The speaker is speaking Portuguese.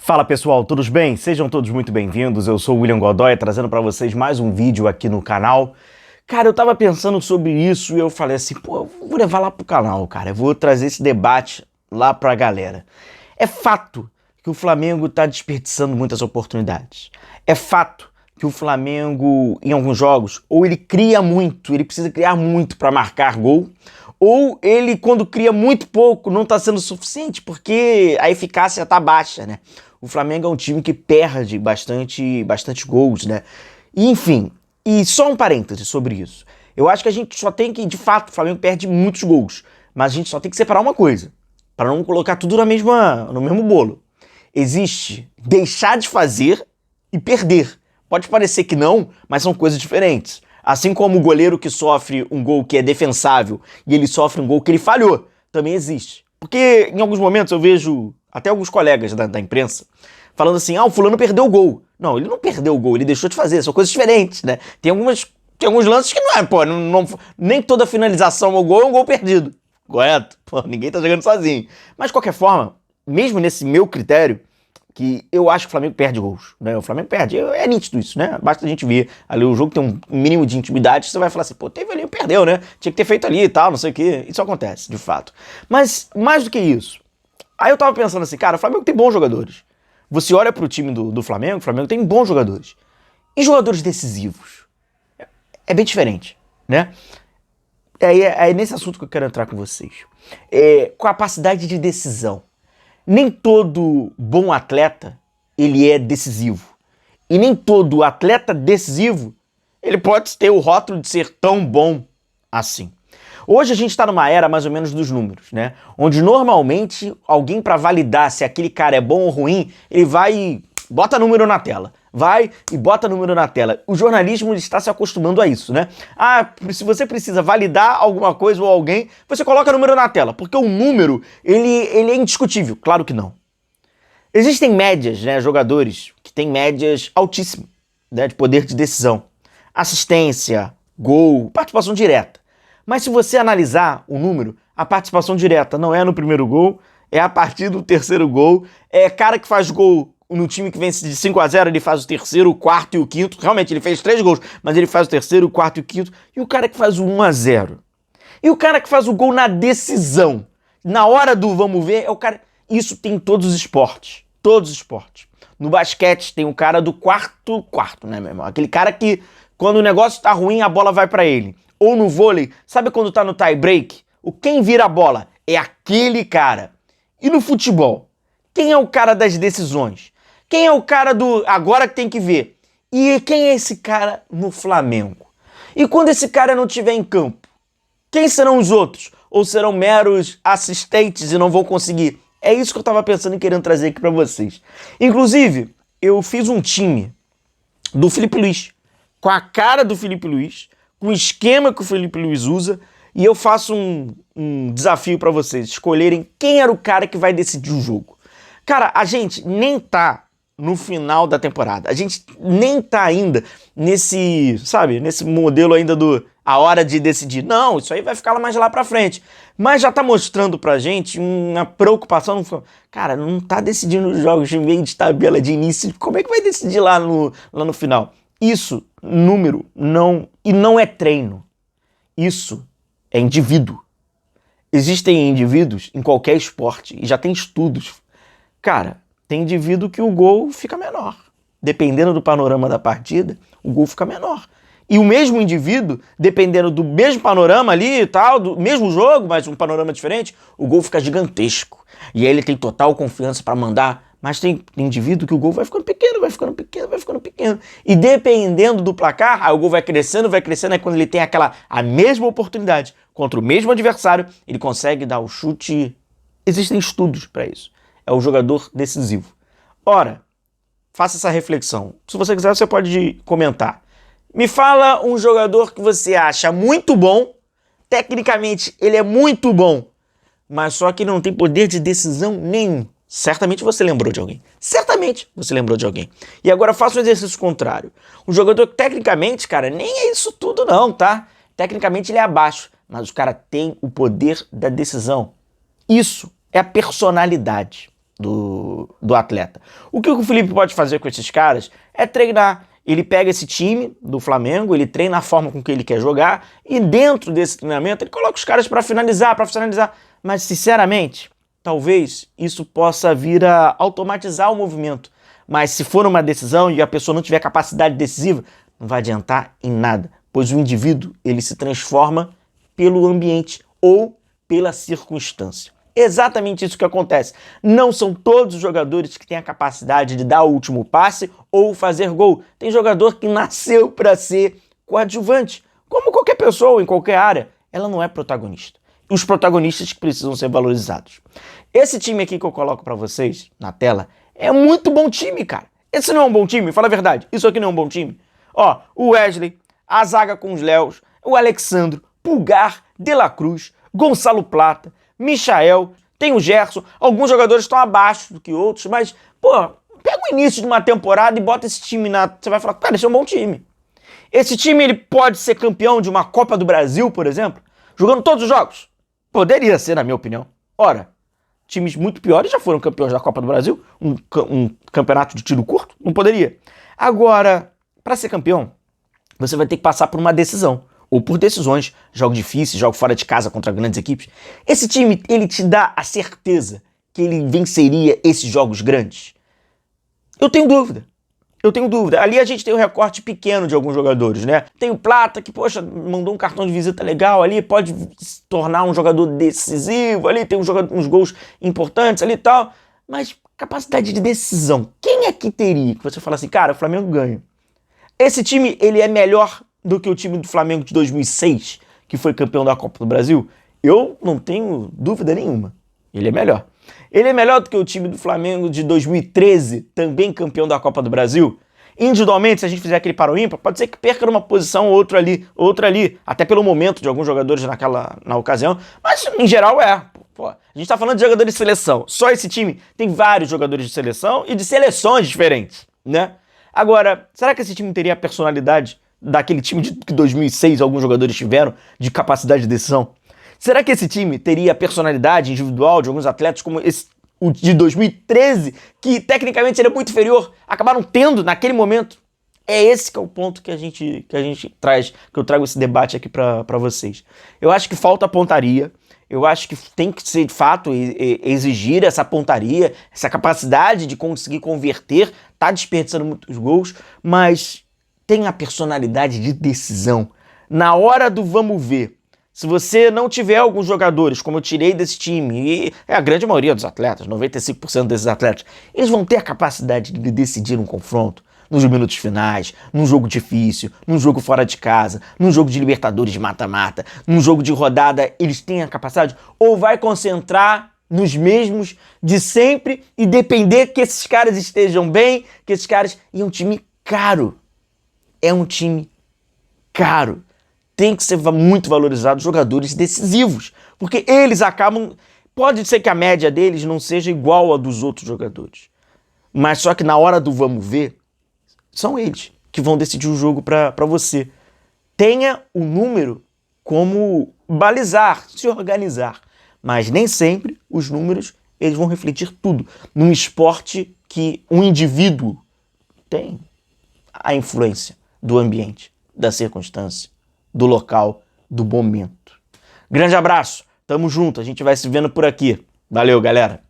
Fala pessoal, tudo bem? Sejam todos muito bem-vindos, eu sou o William Godoy, trazendo para vocês mais um vídeo aqui no canal. Cara, eu tava pensando sobre isso e eu falei assim, pô, eu vou levar lá pro canal, cara, eu vou trazer esse debate lá pra galera. É fato que o Flamengo tá desperdiçando muitas oportunidades. É fato que o Flamengo, em alguns jogos, ou ele cria muito, ele precisa criar muito para marcar gol, ou ele, quando cria muito pouco, não tá sendo suficiente, porque a eficácia tá baixa, né? O Flamengo é um time que perde bastante gols, né? E, enfim, e só um parêntese sobre isso. Eu acho que a gente só tem que, de fato, o Flamengo perde muitos gols, mas a gente só tem que separar uma coisa, para não colocar tudo no mesmo bolo. Existe deixar de fazer e perder. Pode parecer que não, mas são coisas diferentes. Assim como o goleiro que sofre um gol que é defensável e ele sofre um gol que ele falhou, também existe. Porque em alguns momentos eu vejo até alguns colegas da imprensa falando assim, o fulano perdeu o gol. Não, ele não perdeu o gol, ele deixou de fazer, são coisas diferentes, né? Tem alguns lances que não é, pô, nem toda finalização ao gol é um gol perdido. Correto? Pô, ninguém tá jogando sozinho. Mas de qualquer forma, mesmo nesse meu critério, que eu acho que o Flamengo perde gols, né? O Flamengo perde, é nítido isso, né? Basta a gente ver ali o jogo, tem um mínimo de intimidade, você vai falar assim, pô, teve ali, perdeu, né? Tinha que ter feito ali e tal, não sei o quê. Isso acontece, de fato. Mas, mais do que isso, aí eu tava pensando assim, cara, o Flamengo tem bons jogadores. Você olha pro time do Flamengo, o Flamengo tem bons jogadores. E jogadores decisivos? É bem diferente, né? É nesse assunto que eu quero entrar com vocês. Capacidade de decisão. Nem todo bom atleta, ele é decisivo. E nem todo atleta decisivo, ele pode ter o rótulo de ser tão bom assim. Hoje a gente está numa era mais ou menos dos números, né? Onde normalmente alguém, para validar se aquele cara é bom ou ruim, ele vai e bota número na tela. Vai e bota número na tela. O jornalismo está se acostumando a isso, né? Se você precisa validar alguma coisa ou alguém, você coloca número na tela, porque o número, ele é indiscutível. Claro que não. Existem médias, né? Jogadores que têm médias altíssimas, né, de poder de decisão. Assistência, gol, participação direta. Mas se você analisar o número, a participação direta não é no primeiro gol, é a partir do terceiro gol, é cara que faz gol no time que vence de 5-0, ele faz o terceiro, o quarto e o quinto. Realmente, ele fez 3 gols, mas ele faz o terceiro, o quarto e o quinto. E o cara que faz o 1-0. E o cara que faz o gol na decisão. Na hora do vamos ver, é o cara... Isso tem em todos os esportes. Todos os esportes. No basquete tem o cara do quarto, né, meu irmão? Aquele cara que, quando o negócio tá ruim, a bola vai pra ele. Ou no vôlei, sabe quando tá no tie break? Quem vira a bola é aquele cara. E no futebol? Quem é o cara das decisões? Quem é o cara do agora que tem que ver? E quem é esse cara no Flamengo? E quando esse cara não estiver em campo? Quem serão os outros? Ou serão meros assistentes e não vão conseguir? É isso que eu tava pensando em querendo trazer aqui pra vocês. Inclusive, eu fiz um time do Felipe Luiz, com a cara do Felipe Luiz, com o esquema que o Felipe Luiz usa, e eu faço um desafio pra vocês escolherem quem era o cara que vai decidir o jogo. Cara, a gente nem tá no final da temporada. A gente nem tá ainda nesse modelo ainda a hora de decidir. Não, isso aí vai ficar mais lá pra frente. Mas já tá mostrando pra gente uma preocupação. Cara, não tá decidindo os jogos de meio de tabela de início. Como é que vai decidir lá no final? Isso, número, não é treino. Isso é indivíduo. Existem indivíduos em qualquer esporte, e já tem estudos. Cara, tem indivíduo que o gol fica menor. Dependendo do panorama da partida, o gol fica menor. E o mesmo indivíduo, dependendo do mesmo panorama ali e tal, do mesmo jogo, mas um panorama diferente, o gol fica gigantesco. E aí ele tem total confiança para mandar. Mas tem indivíduo que o gol vai ficando pequeno, vai ficando pequeno, vai ficando pequeno. E dependendo do placar, aí o gol vai crescendo, aí quando ele tem a mesma oportunidade contra o mesmo adversário, ele consegue dar o chute. Existem estudos para isso. É o jogador decisivo. Ora, faça essa reflexão. Se você quiser, você pode comentar. Me fala um jogador que você acha muito bom, tecnicamente ele é muito bom, mas só que ele não tem poder de decisão nenhum. Certamente você lembrou de alguém. Certamente você lembrou de alguém. E agora faça um exercício contrário. Um jogador que tecnicamente, cara, nem é isso tudo não, tá? Tecnicamente ele é abaixo, mas o cara tem o poder da decisão. Isso é a personalidade. do atleta. O que o Felipe pode fazer com esses caras é treinar. Ele pega esse time do Flamengo, ele treina a forma com que ele quer jogar e dentro desse treinamento ele coloca os caras para finalizar. Mas, sinceramente, talvez isso possa vir a automatizar o movimento. Mas se for uma decisão e a pessoa não tiver capacidade decisiva, não vai adiantar em nada, pois o indivíduo ele se transforma pelo ambiente ou pela circunstância. Exatamente isso que acontece. Não são todos os jogadores que têm a capacidade de dar o último passe ou fazer gol. Tem jogador que nasceu para ser coadjuvante. Como qualquer pessoa em qualquer área, ela não é protagonista. Os protagonistas que precisam ser valorizados. Esse time aqui que eu coloco para vocês na tela é muito bom time, cara. Esse não é um bom time, fala a verdade. Isso aqui não é um bom time. Ó, o Wesley, a zaga com os Léos, o Alexandro, Pulgar, De La Cruz, Gonçalo Plata, Michael, tem o Gerson, alguns jogadores estão abaixo do que outros, mas, pô, pega o início de uma temporada e bota esse time na... Você vai falar, cara, esse é um bom time. Esse time, ele pode ser campeão de uma Copa do Brasil, por exemplo, jogando todos os jogos? Poderia ser, na minha opinião. Ora, times muito piores já foram campeões da Copa do Brasil, um campeonato de tiro curto, não poderia. Agora, para ser campeão, você vai ter que passar por uma decisão. Ou por decisões, jogo difícil, jogo fora de casa contra grandes equipes. Esse time, ele te dá a certeza que ele venceria esses jogos grandes? Eu tenho dúvida. Ali a gente tem um recorte pequeno de alguns jogadores, né? Tem o Plata, que, poxa, mandou um cartão de visita legal ali, pode se tornar um jogador decisivo ali, tem uns gols importantes ali e tal. Mas capacidade de decisão, quem é que teria? Que você fala assim, cara, o Flamengo ganha. Esse time, ele é melhor do que o time do Flamengo de 2006, que foi campeão da Copa do Brasil? Eu não tenho dúvida nenhuma. Ele é melhor. Ele é melhor do que o time do Flamengo de 2013, também campeão da Copa do Brasil? Individualmente, se a gente fizer aquele para o ímpar, pode ser que perca numa posição ou outra ali, até pelo momento de alguns jogadores na ocasião, mas em geral é. Pô, a gente tá falando de jogadores de seleção. Só esse time tem vários jogadores de seleção e de seleções diferentes, né? Agora, será que esse time teria a personalidade daquele time de 2006 alguns jogadores tiveram, de capacidade de decisão? Será que esse time teria a personalidade individual de alguns atletas como o de 2013, que tecnicamente seria muito inferior, acabaram tendo naquele momento? É esse que é o ponto que a gente traz, que eu trago esse debate aqui para vocês. Eu acho que falta pontaria, eu acho que tem que ser, de fato, exigir essa pontaria, essa capacidade de conseguir converter, tá desperdiçando muitos gols, mas tem a personalidade de decisão. Na hora do vamos ver, se você não tiver alguns jogadores, como eu tirei desse time, e é a grande maioria dos atletas, 95% desses atletas, eles vão ter a capacidade de decidir um confronto nos minutos finais, num jogo difícil, num jogo fora de casa, num jogo de Libertadores de mata-mata, num jogo de rodada, eles têm a capacidade, ou vai concentrar nos mesmos de sempre e depender que esses caras estejam bem, que esses caras... E é um time caro. É um time caro. Tem que ser muito valorizado jogadores decisivos, porque eles acabam... Pode ser que a média deles não seja igual a dos outros jogadores, mas só que na hora do vamos ver, são eles que vão decidir o jogo para você. Tenha o número como balizar, se organizar, mas nem sempre os números eles vão refletir tudo. Num esporte que um indivíduo tem a influência do ambiente, da circunstância, do local, do momento. Grande abraço, tamo junto, a gente vai se vendo por aqui. Valeu, galera!